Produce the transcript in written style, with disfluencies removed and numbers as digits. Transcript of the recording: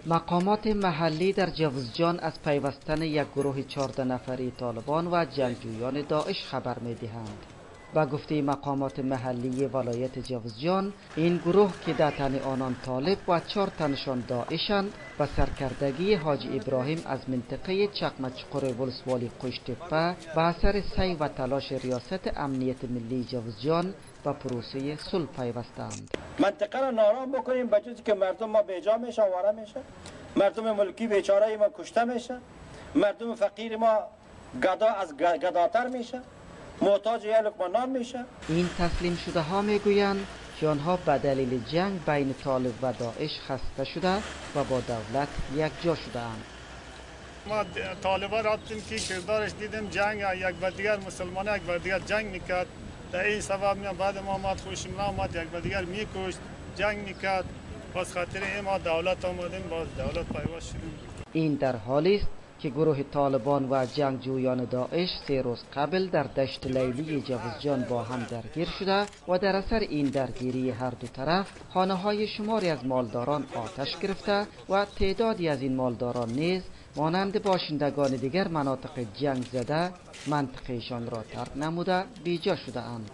مقامات محلی در جوزجان از پیوستن یک گروه 14 نفری طالبان و جنگجویان داعش خبر می‌دهند. با گفته مقامات محلی ولایت جوزجان، این گروه که در تن آنان طالب و 4 تنشان داعشند، به سرکردگی حاجی ابراهیم از منطقه چقمچقر ولسوالی قشتپه به اثر سعی و تلاش ریاست امنیت ملی جوزجان به پروسه صلح پیوستند. منطقه را نارام بکنیم به جزی که مردم ما بیجا میشه، آواره میشه، مردم ملکی بیچاره ما کشته میشه، مردم فقیر ما گداتر میشه، محتاج یک لقمه نان میشه. این تسلیم شده ها میگویند که آنها به دلیل جنگ بین طالب و داعش خسته شده و با دولت یک جا شده اند. ما طالبان رفتیم که کردارش دیدیم جنگ یک بر دیگر مسلمان یک بر دیگر جنگ میکرد. در این سبب بعد ما خوشم نامد یک بر دیگر میکشت، جنگ میکرد. باز خاطر این ما دولت آمدیم، باز دولت پیوست شدیم. این در حالی است که گروه طالبان و جنگجویان داعش 3 روز قبل در دشت لیلی جوزجان با هم درگیر شده و در اثر این درگیری هر دو طرف خانه‌های شماری از مالداران آتش گرفته و تعدادی از این مالداران نیز مانند باشندگان دیگر مناطق جنگ زده منطقهشان را ترک نموده بیجا شده اند.